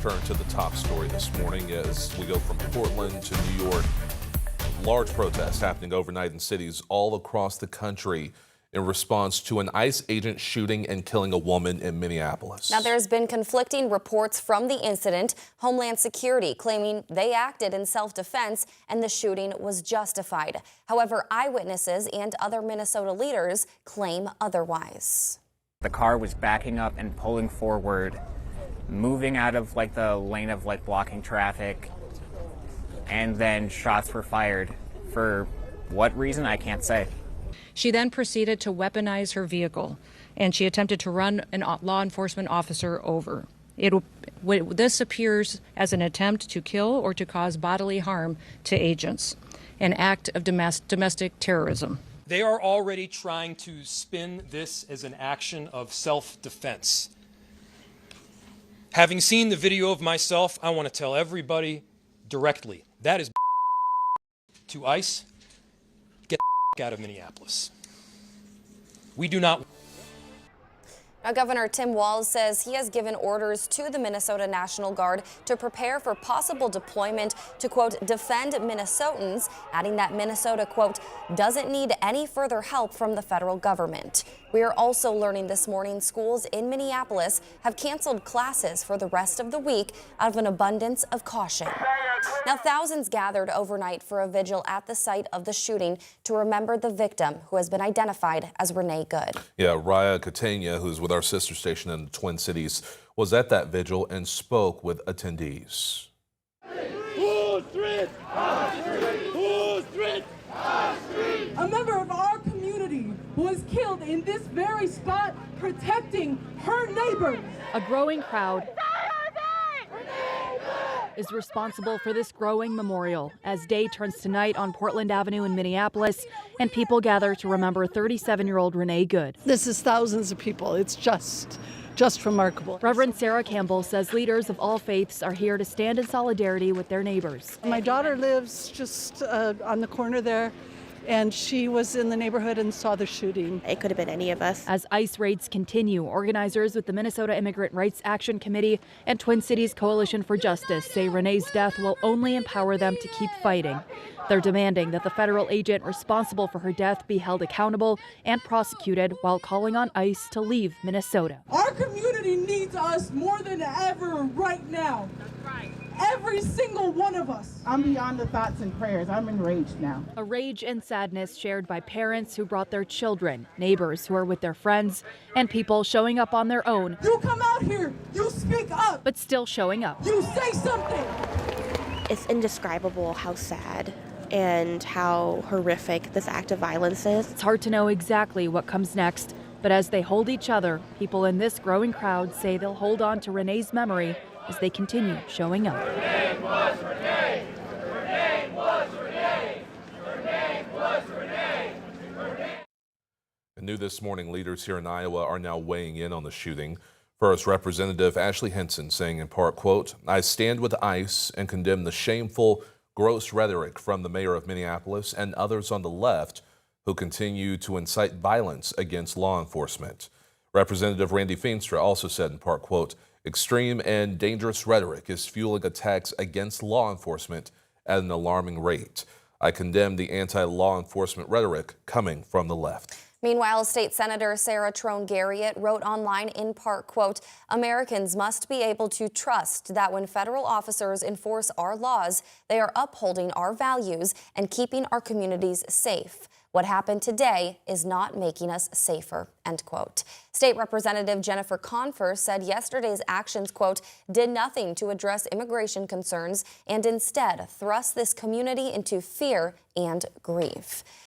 turn to the top story this morning as we go from Portland to New York. Large protests happening overnight in cities all across the country in response to an ICE agent shooting and killing a woman in Minneapolis. Now, there's been conflicting reports from the incident. Homeland Security claiming they acted in self-defense and the shooting was justified. However, eyewitnesses and other Minnesota leaders claim otherwise. The car was backing up and pulling forward, moving out of the lane of blocking traffic, and then shots were fired. For what reason, I can't say. She then proceeded to weaponize her vehicle, and she attempted to run a law enforcement officer over. This appears as an attempt to kill or to cause bodily harm to agents, an act of domestic terrorism. They are already trying to spin this as an action of self-defense. Having seen the video of myself, I want to tell everybody directly, that is to ICE, get the out of Minneapolis. We do not. Now, Governor Tim Walz says he has given orders to the Minnesota National Guard to prepare for possible deployment to, quote, defend Minnesotans, adding that Minnesota, quote, doesn't need any further help from the federal government. We are also learning this morning schools in Minneapolis have canceled classes for the rest of the week out of an abundance of caution. Now, thousands gathered overnight for a vigil at the site of the shooting to remember the victim, who has been identified as Renee Good. Yeah, Raya Catania, who's with our sister station in the Twin Cities, was at that vigil and spoke with attendees. A member of our community was killed in this very spot, protecting her neighbors. A growing crowd is responsible for this growing memorial as day turns to night on Portland Avenue in Minneapolis, and people gather to remember 37-year-old Renee Good. This is thousands of people. It's just remarkable. Reverend Sarah Campbell says leaders of all faiths are here to stand in solidarity with their neighbors. My daughter lives just on the corner there, and she was in the neighborhood and saw the shooting. It could have been any of us. As ICE raids continue, organizers with the Minnesota Immigrant Rights Action Committee and Twin Cities Coalition for Justice say Renee's death will only empower them to keep fighting. They're demanding that the federal agent responsible for her death be held accountable and prosecuted, while calling on ICE to leave Minnesota. Our community needs us more than ever right now. That's right. Every single one of us. I'm beyond the thoughts and prayers. I'm enraged now. A rage and sadness shared by parents who brought their children, neighbors who are with their friends, and people showing up on their own. You come out here, you speak up. But still showing up. You say something. It's indescribable how sad and how horrific this act of violence is. It's hard to know exactly what comes next, but as they hold each other, people in this growing crowd say they'll hold on to Renee's memory as they continue showing up. Her name was Renee. Her name was Renee. Her name was Renee. Her name. And new this morning, leaders here in Iowa are now weighing in on the shooting. First, Representative Ashley Hinson saying in part, quote, I stand with ICE and condemn the shameful, gross rhetoric from the mayor of Minneapolis and others on the left who continue to incite violence against law enforcement. Representative Randy Feenstra also said in part, quote, extreme and dangerous rhetoric is fueling attacks against law enforcement at an alarming rate. I condemn the anti-law enforcement rhetoric coming from the left. Meanwhile, State Senator Sarah Trone Garriott wrote online in part, quote, Americans must be able to trust that when federal officers enforce our laws, they are upholding our values and keeping our communities safe. What happened today is not making us safer, end quote. State Representative Jennifer Confer said yesterday's actions, quote, did nothing to address immigration concerns and instead thrust this community into fear and grief.